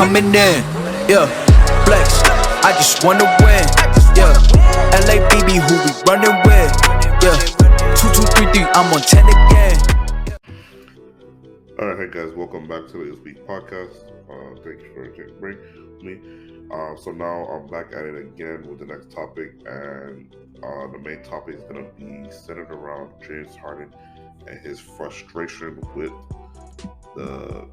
coming in. Yeah, flex, I just wanna win. Yeah, LABB, who we running with. Yeah, 2233, I'm on 10 again. Alright, hey guys, welcome back to the elospeaks podcast. Thank you for taking a break with me. So now I'm back at it again with the next topic, and the main topic is going to be centered around James Harden and his frustration with the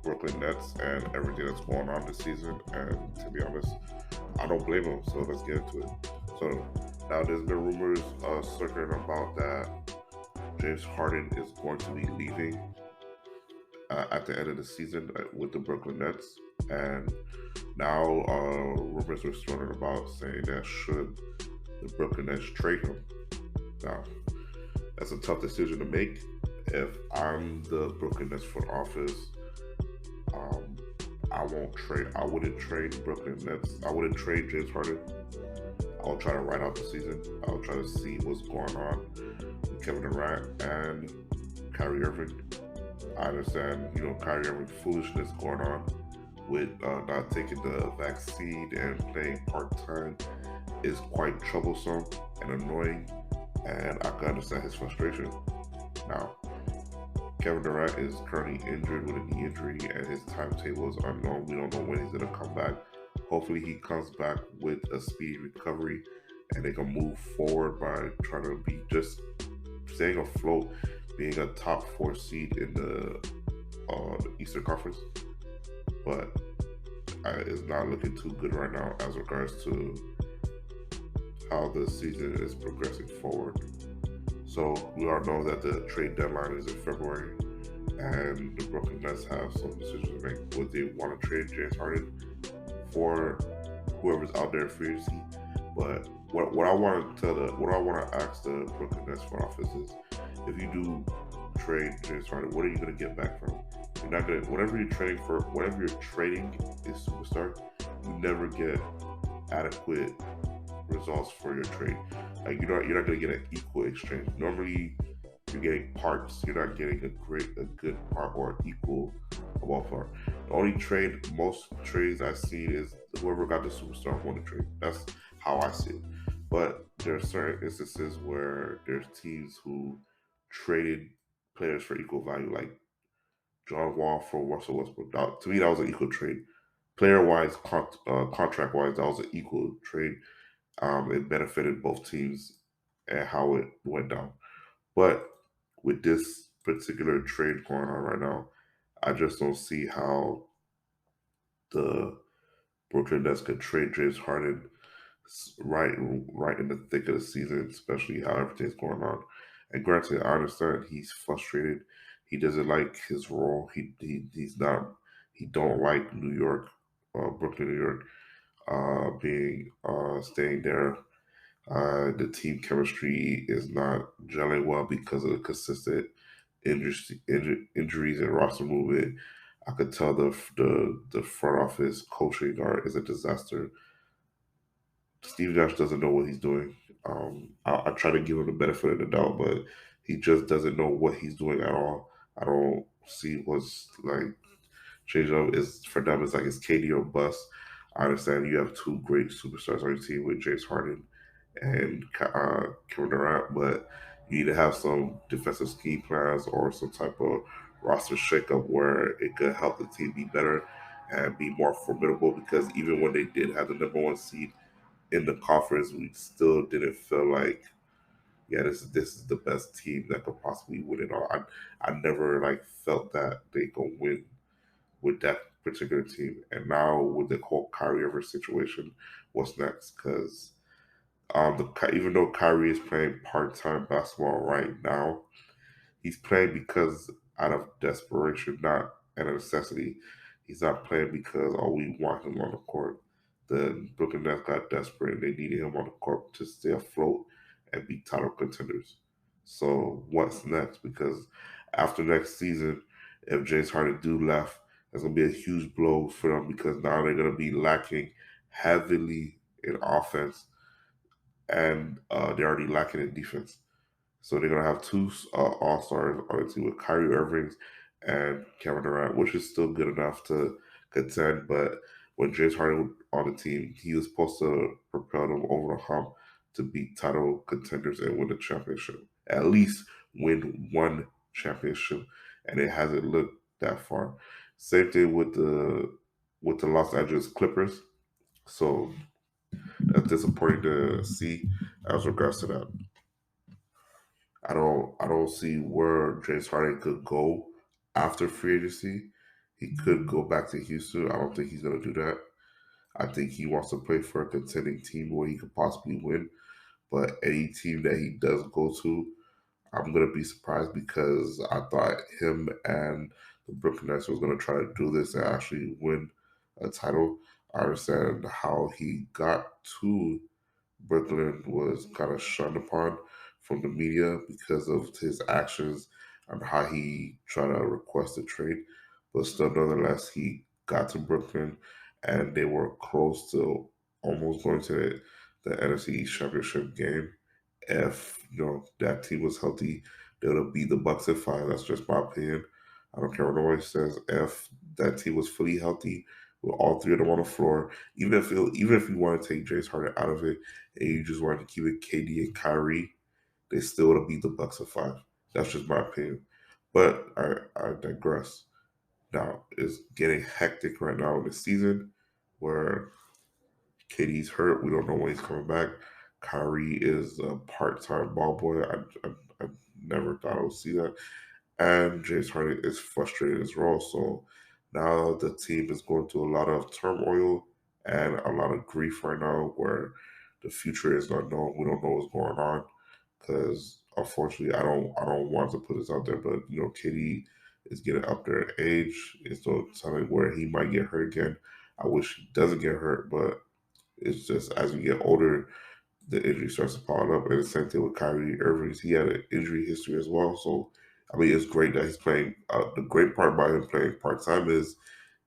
Brooklyn Nets and everything that's going on this season. And to be honest, I don't blame him, so let's get into it. So now there's been rumors circulating about that James Harden is going to be leaving at the end of the season with the Brooklyn Nets, and now rumors are starting about saying that should the Brooklyn Nets trade him. Now, that's a tough decision to make. If I'm the Brooklyn Nets front office, I won't trade. I wouldn't trade Brooklyn Nets. I wouldn't trade James Harden. I'll try to ride out the season. I'll try to see what's going on with Kevin Durant and Kyrie Irving. I understand, Kyrie Irving foolishness going on with not taking the vaccine and playing part-time is quite troublesome and annoying, and I can understand his frustration. Now, Kevin Durant is currently injured with a knee injury, and his timetable is unknown. We don't know when he's going to come back. Hopefully he comes back with a speedy recovery, and they can move forward by trying to be just staying afloat, being a top 4 seed in the Eastern Conference. But it's not looking too good right now as regards to how the season is progressing forward. So we all know that the trade deadline is in February, and the Brooklyn Nets have some decisions to make. Would they want to trade James Harden for whoever's out there in free agency? But what I want to ask the Brooklyn Nets front office is, if you do trade James Harden, what are you going to get back from him? You're not going to, whatever you're trading a superstar, you never get adequate results for your trade. Like you're not going to get an equal exchange. Normally, you're getting parts. You're not getting a good part or equal part. The only most trades I've seen is whoever got the superstar won the trade. That's how I see it. But there are certain instances where there's teams who traded players for equal value, like John Wall for Russell Westbrook. To me, that was an equal trade. Player-wise, contract-wise, that was an equal trade. It benefited both teams and how it went down. But with this particular trade going on right now, I just don't see how the Brooklyn Nets could trade James Harden right in the thick of the season, especially how everything's going on. And granted, I understand he's frustrated. He doesn't like his role. He's not. He don't like New York, Brooklyn, New York, staying there. The team chemistry is not gelling well because of the consistent injuries and roster movement. I could tell the front office coaching is a disaster. Steve Nash doesn't know what he's doing. I try to give him the benefit of the doubt, but he just doesn't know what he's doing at all. I don't see what's like change up is for them. It's like it's KD or bust. I understand you have two great superstars on your team with James Harden and Kevin Durant, but you need to have some defensive scheme plans or some type of roster shakeup where it could help the team be better and be more formidable. Because even when they did have the number 1 seed in the conference, we still didn't feel like, yeah, this is the best team that could possibly win it all. I never felt that they could win with that particular team. And now with the whole Kyrie Irving situation, what's next? Because even though Kyrie is playing part-time basketball right now, he's playing because out of desperation, not a necessity. He's not playing because we want him on the court. The Brooklyn Nets got desperate and they needed him on the court to stay afloat and be title contenders. So what's next? Because after next season, if James Harden do left, that's gonna be a huge blow for them, because now they're gonna be lacking heavily in offense, and they're already lacking in defense. So they're gonna have two all stars on the team with Kyrie Irving and Kevin Durant, which is still good enough to contend. But when James Harden was on the team, he was supposed to propel them over the hump to beat title contenders and win the championship. At least win one championship, and it hasn't looked that far. Same thing with the Los Angeles Clippers. So that's disappointing to see as regards to that. I don't see where James Harden could go after free agency. He could go back to Houston. I don't think he's gonna do that. I think he wants to play for a contending team where he could possibly win. But any team that he does go to, I'm gonna be surprised because I thought him and the Brooklyn Nets was gonna try to do this and actually win a title. I understand how he got to Brooklyn was kind of shunned upon from the media because of his actions and how he tried to request a trade. But still, nonetheless, he got to Brooklyn and they were close to almost going to the NFC East Championship game. If that team was healthy, they would have beat the Bucks at 5. That's just my opinion. I don't care what nobody says. If that team was fully healthy, with all three of them on the floor, even if you want to take James Harden out of it, and you just wanted to keep it KD and Kyrie, they still would have beat the Bucks at 5. That's just my opinion. But I digress. Now it's getting hectic right now in the season where KD's hurt. We don't know when he's coming back. Kyrie is a part-time ball boy. I never thought I would see that. And James Harden is frustrated as well. So now the team is going through a lot of turmoil and a lot of grief right now where the future is unknown. We don't know what's going on because unfortunately I don't want to put this out there, but KD is getting up there in age. It's no telling where he might get hurt again. I wish he doesn't get hurt, but it's just as you get older, the injury starts to pile up. And the same thing with Kyrie Irving. He had an injury history as well. So, I mean, it's great that he's playing. The great part about him playing part time is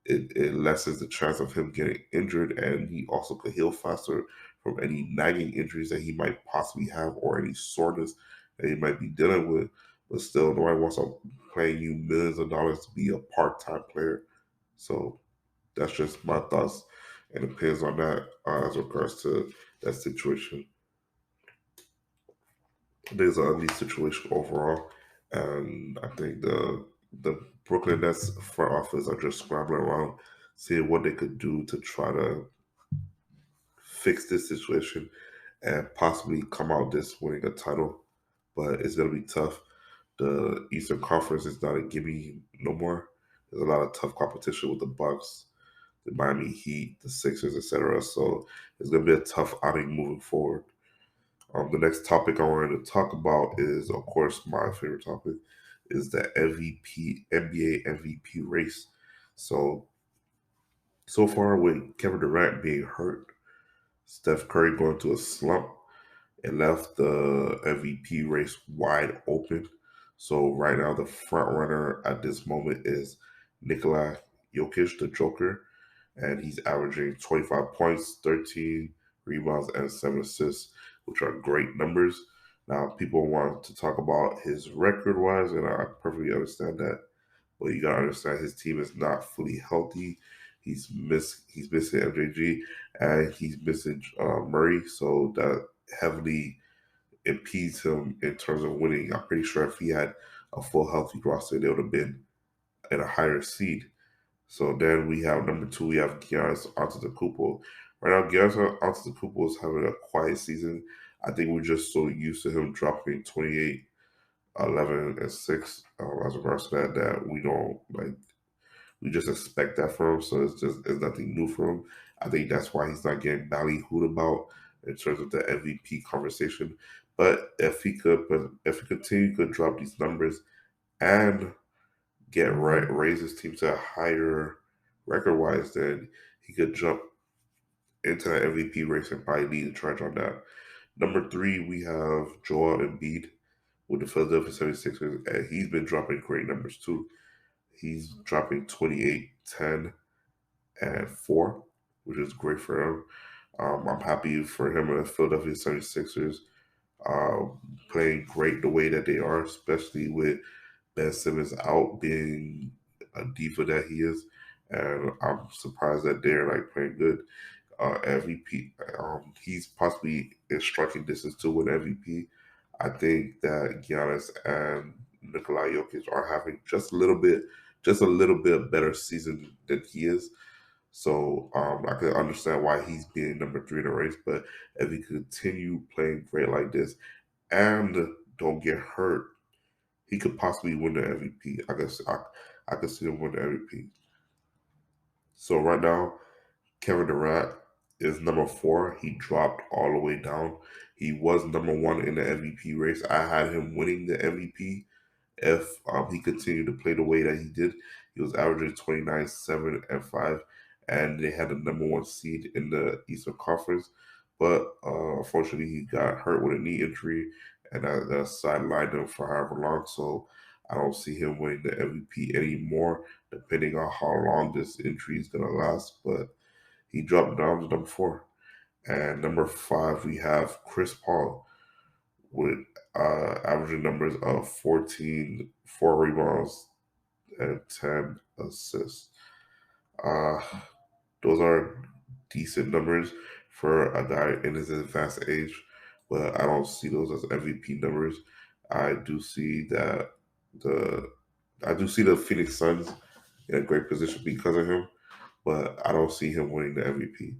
it lessens the chance of him getting injured, and he also could heal faster from any nagging injuries that he might possibly have or any soreness that he might be dealing with. But still, nobody wants to paying you millions of dollars to be a part time player. So that's just my thoughts and opinions on that as regards to that situation. There's an ugly situation overall, and I think the Brooklyn Nets front office are just scrambling around, seeing what they could do to try to fix this situation and possibly come out this winning a title. But it's gonna be tough. The Eastern Conference is not a gimme no more. There's a lot of tough competition with the Bucks, the Miami Heat, the Sixers, etc. So it's gonna be a tough outing moving forward. The next topic I wanted to talk about is, of course, my favorite topic, is the MVP NBA MVP race. So far with Kevin Durant being hurt, Steph Curry going to a slump, it left the MVP race wide open. So right now the front runner at this moment is Nikola Jokic, the Joker, and he's averaging 25 points, 13 rebounds, and 7 assists, which are great numbers. Now, people want to talk about his record wise, and I perfectly understand that. But you gotta understand his team is not fully healthy. He's missing MJG and he's missing Murray, so that heavily impedes him in terms of winning. I'm pretty sure if he had a full healthy roster, they would have been in a higher seed. So then we have number 2, we have Giannis Antetokounmpo. Right now, Giannis Antetokounmpo is having a quiet season. I think we're just so used to him dropping 28, 11, and 6 as regards to that we don't like. We just expect that from him, so it's nothing new for him. I think that's why he's not getting ballyhooed about in terms of the MVP conversation. But if he continue to drop these numbers and get right, raise his team to a higher record wise, then he could jump into that MVP race and probably lead the charge on that. Number 3, we have Joel Embiid with the Philadelphia 76ers, and he's been dropping great numbers too. He's dropping 28, 10, and 4, which is great for him. I'm happy for him and the Philadelphia 76ers playing great the way that they are, especially with Ben Simmons out being a diva that he is. and I'm surprised that they're like playing good. MVP, he's possibly in striking distance to win MVP. I think that Giannis and Nikola Jokic are having just a little bit better season than he is. So I can understand why he's being number three in the race. But if he continue playing great like this and don't get hurt, he could possibly win the MVP. I could see him win the MVP. So right now, Kevin Durant is number four. He dropped all the way down. He was number one in the MVP race. I had him winning the MVP if he continued to play the way that he did. He was averaging 29, 7, and 5, and they had the number one seed in the Eastern Conference. But unfortunately, he got hurt with a knee injury, and that sidelined him for however long. So I don't see him winning the MVP anymore, depending on how long this injury is going to last. But he dropped down to number four. And number five, we have Chris Paul with averaging numbers of 14, 4 rebounds, and 10 assists. Uh, those are decent numbers for a guy in his advanced age, but I don't see those as MVP numbers. I do see that the I do see the Phoenix Suns in a great position because of him, but I don't see him winning the MVP.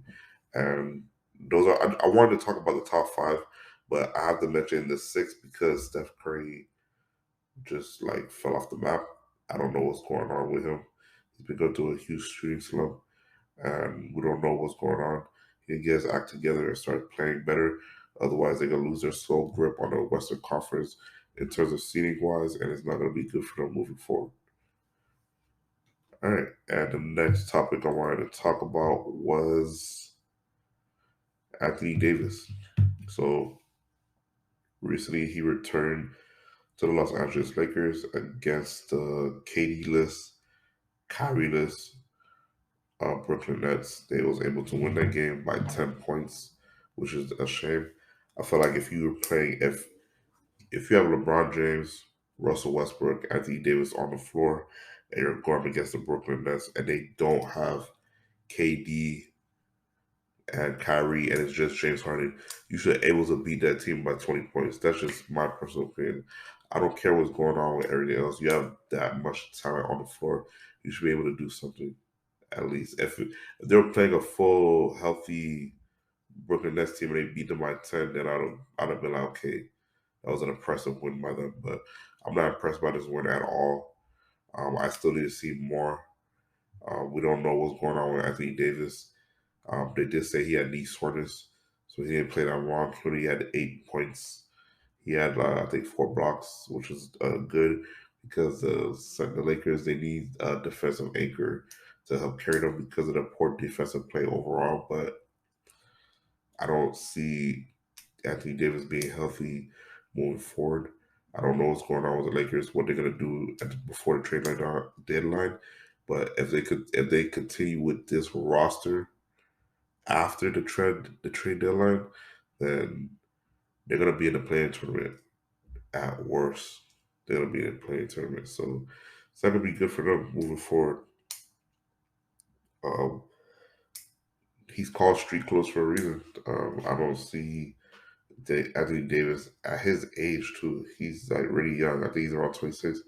And those are I wanted to talk about the top five, but I have to mention the six because Steph Curry just like fell off the map. I don't know what's going on with him. He's been going through a huge shooting slump, and we don't know what's going on. He can get his act together and start playing better. Otherwise, they're gonna lose their sole grip on the Western Conference in terms of seeding wise, and it's not gonna be good for them moving forward. All right, and the next topic I wanted to talk about was Anthony Davis. So recently, he returned to the Los Angeles Lakers against the KD-less, Kyrie-less Brooklyn Nets. They was able to win that game by 10 points, which is a shame. I feel like if you were playing, if you have LeBron James, Russell Westbrook, Anthony Davis on the floor, and you're going against the Brooklyn Nets, and they don't have KD and Kyrie, and it's just James Harden, you should be able to beat that team by 20 points. That's just my personal opinion. I don't care what's going on with everything else. You have that much talent on the floor. You should be able to do something at least. If they were playing a full, healthy Brooklyn Nets team and they beat them by 10, then I'd have been like, okay, that was an impressive win by them. But I'm not impressed by this win at all. I still need to see more. We don't know what's going on with Anthony Davis. They did say he had knee soreness, so he didn't play that long. He only had 8 points. He had, I think, 4 blocks, which was good because the Lakers they need a defensive anchor to help carry them because of the poor defensive play overall. But I don't see Anthony Davis being healthy moving forward. I don't know what's going on with the Lakers, what they're gonna do before the trade deadline. But if they continue with this roster after the trade deadline, then they're gonna be in the playing tournament at worst. They're gonna be in the playing tournament, so it's not gonna be good for them moving forward. Um, he's called street clothes for a reason. I don't see Anthony Davis at his age too. He's like really young. I think he's around 26,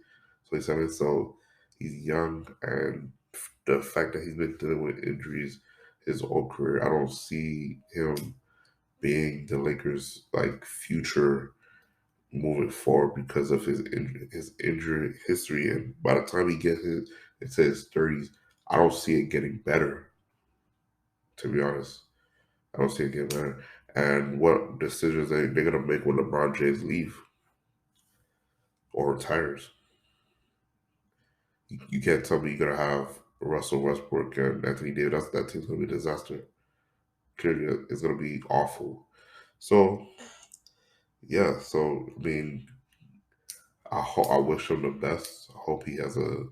27. So he's young, and the fact that he's been dealing with injuries his whole career, I don't see him being the Lakers' like future moving forward because of his injury history. And by the time he gets into his 30s, I don't see it getting better. To be honest, I don't see it getting better. And what decisions they're gonna make when LeBron James leave or retires? You can't tell me you're gonna have Russell Westbrook and Anthony Davis. That team's gonna be a disaster. Clearly, it's gonna be awful. So yeah, so I mean, I wish him the best. I hope he has a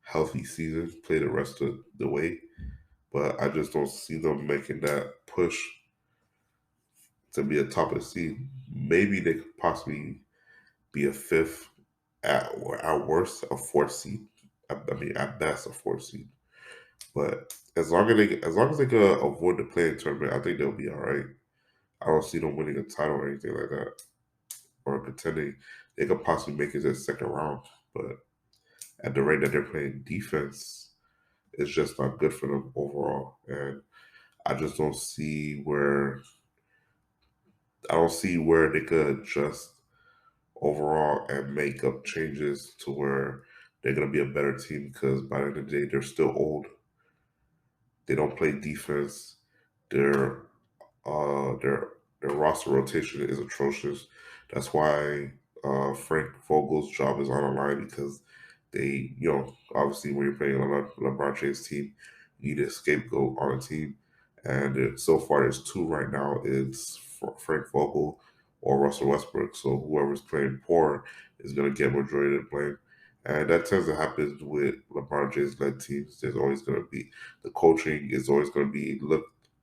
healthy season, play the rest of the way. But I just don't see them making that push to be a top of the seed. Maybe they could possibly be a fifth or at worst a fourth seed. I mean, at best a fourth seed. But as long as they can avoid the playing tournament, I think they'll be all right. I don't see them winning a title or anything like that, or contending. They could possibly make it to the second round, but at the rate that they're playing defense, it's just not good for them overall. And I just don't see where they could adjust overall and make up changes to where they're gonna be a better team. Because by the end of the day, they're still old. They don't play defense. Their uh their their roster rotation is atrocious. That's why Frank Vogel's job is on the line because obviously when you're playing LeBron James' team, you need a scapegoat on a team. And so far, there's two right now. It's Frank Vogel or Russell Westbrook. So whoever's playing poor is going to get majority of the blame. And that tends to happen with LeBron James led teams. There's always going to be the coaching is always going to be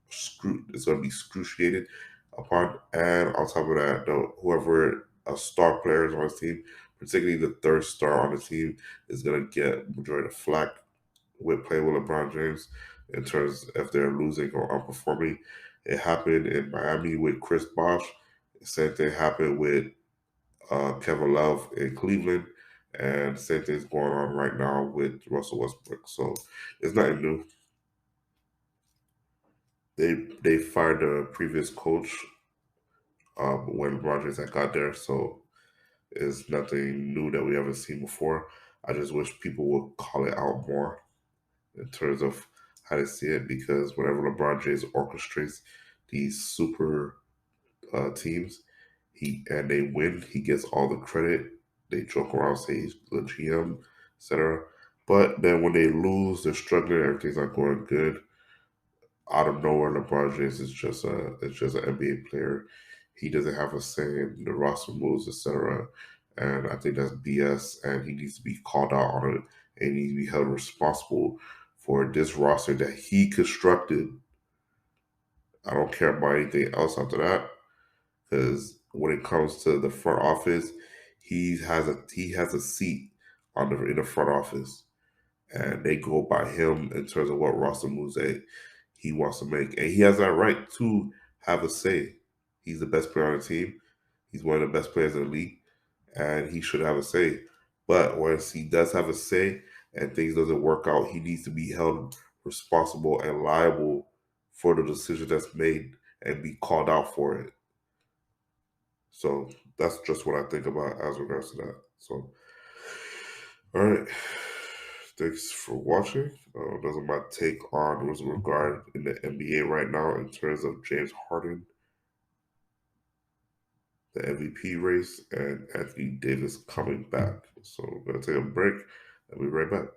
it's going to be excruciated upon. And on top of that, whoever a star player is on his team, particularly the third star on the team, is going to get majority of flack with playing with LeBron James in terms if they're losing or underperforming. It happened in Miami with Chris Bosh. Same thing happened with Kevin Love in Cleveland. And same thing's going on right now with Russell Westbrook. So it's nothing new. They fired the previous coach when LeBron James had got there, so it's nothing new that we haven't seen before. I just wish people would call it out more in terms of how they see it, because whenever LeBron James orchestrates these super teams, they win, he gets all the credit. They joke around, say he's the GM, etc. But then when they lose, they're struggling, everything's not going good. Out of nowhere, LeBron James is just an NBA player. He doesn't have a say in the roster moves, etc. And I think that's BS. And he needs to be called out on it, and he needs to be held responsible for this roster that he constructed. I don't care about anything else after that, because when it comes to the front office, he has a seat in the front office, and they go by him in terms of what roster moves he wants to make. And he has that right to have a say. He's the best player on the team. He's one of the best players in the league, and he should have a say. But once he does have a say and things doesn't work out, he needs to be held responsible and liable for the decision that's made and be called out for it. So that's just what I think about as regards to that. So, all right. Thanks for watching. Those are my take on what's regard in the NBA right now in terms of James Harden, the MVP race, and Anthony Davis coming back. So we're gonna take a break and we'll be right back.